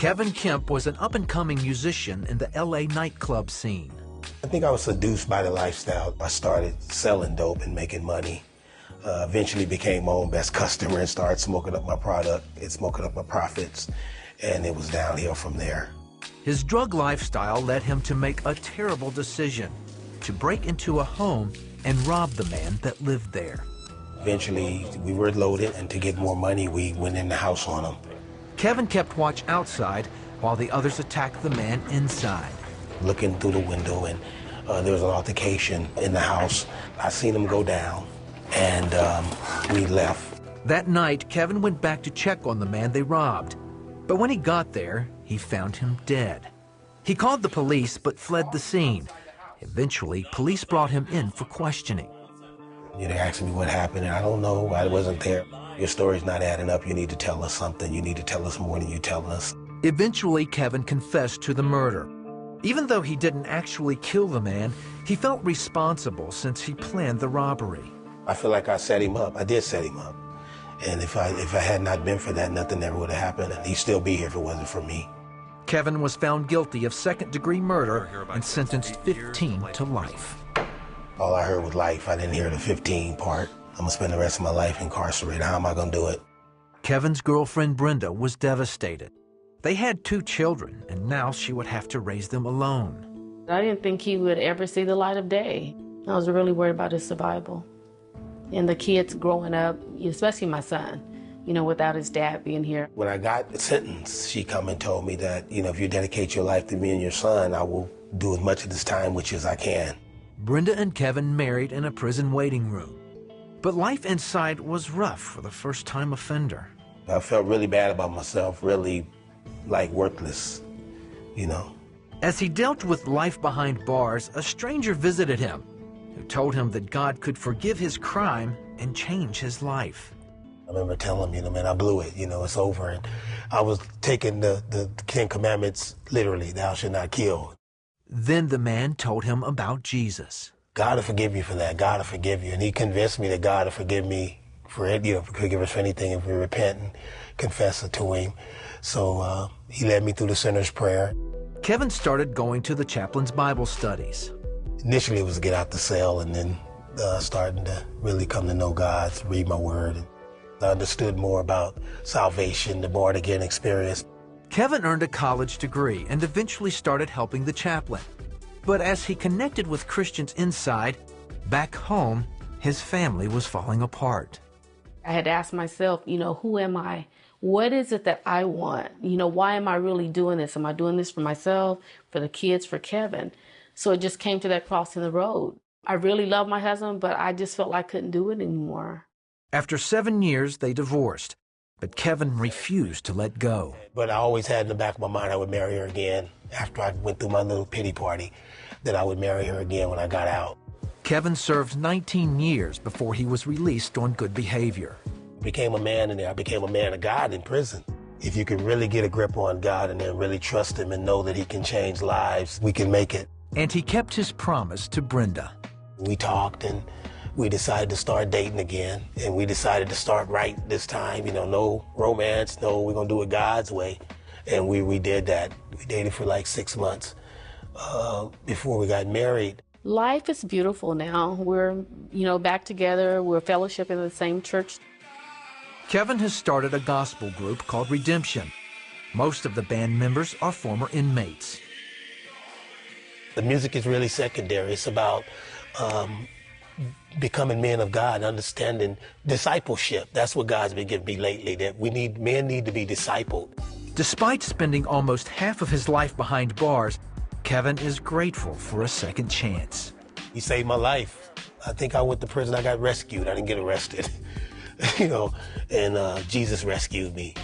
Kevin Kemp was an up-and-coming musician in the LA nightclub scene. I think I was seduced by the lifestyle. I started selling dope and making money. Eventually became my own best customer and started smoking up my product and smoking up my profits, and it was downhill from there. His drug lifestyle led him to make a terrible decision, to break into a home and rob the man that lived there. Eventually, we were loaded, and to get more money, we went in the house on him. Kevin kept watch outside while the others attacked the man inside. Looking through the window, and there was an altercation in the house. I seen him go down, and we left. That night, Kevin went back to check on the man they robbed. But when he got there, he found him dead. He called the police but fled the scene. Eventually, police brought him in for questioning. They asked me what happened, and I don't know. I wasn't there. Your story's not adding up. You need to tell us something. You need to tell us more than you're telling us. Eventually, Kevin confessed to the murder. Even though he didn't actually kill the man, he felt responsible since he planned the robbery. I feel like I set him up. I did set him up. And if I had not been for that, nothing ever would have happened. And he'd still be here if it wasn't for me. Kevin was found guilty of second-degree murder and sentenced 15 to life. All I heard was life. I didn't hear the 15 part. I'm going to spend the rest of my life incarcerated. How am I going to do it? Kevin's girlfriend, Brenda, was devastated. They had 2 children, and now she would have to raise them alone. I didn't think he would ever see the light of day. I was really worried about his survival. And the kids growing up, especially my son, without his dad being here. When I got sentenced, she come and told me that, if you dedicate your life to me and your son, I will do as much of this time with you as I can. Brenda and Kevin married in a prison waiting room. But life inside was rough for the first-time offender. I felt really bad about myself, really like worthless, As he dealt with life behind bars, a stranger visited him who told him that God could forgive his crime and change his life. I remember telling him, man, I blew it, it's over. And I was taking the 10 Commandments literally, thou shalt not kill. Then the man told him about Jesus. God will forgive you for that. God will forgive you. And he convinced me that God will forgive me for it, forgive us for anything if we repent and confess it to him. So he led me through the sinner's prayer. Kevin started going to the chaplain's Bible studies. Initially it was to get out the cell, and then starting to really come to know God, read my word. And I understood more about salvation, the born-again experience. Kevin earned a college degree and eventually started helping the chaplain. But as he connected with Christians inside, back home, his family was falling apart. I had asked myself, who am I? What is it that I want? Why am I really doing this? Am I doing this for myself, for the kids, for Kevin? So it just came to that crossing the road. I really love my husband, but I just felt like I couldn't do it anymore. After 7 years, they divorced, but Kevin refused to let go. But I always had in the back of my mind I would marry her again after I went through my little pity party, that I would marry her again when I got out. Kevin served 19 years before he was released on good behavior. I became a man in there. I became a man of God in prison. If you can really get a grip on God and then really trust him and know that he can change lives, we can make it. And he kept his promise to Brenda. We talked and we decided to start dating again, and we decided to start right this time. No romance, no, we're gonna do it God's way. And we did that. We dated for like 6 months before we got married. Life is beautiful now. We're, back together. We're fellowship in the same church. Kevin has started a gospel group called Redemption. Most of the band members are former inmates. The music is really secondary. It's about becoming men of God, understanding discipleship. That's what God's been giving me lately, that men need to be discipled. Despite spending almost half of his life behind bars, Kevin is grateful for a second chance. He saved my life. I think I went to prison, I got rescued. I didn't get arrested, and Jesus rescued me.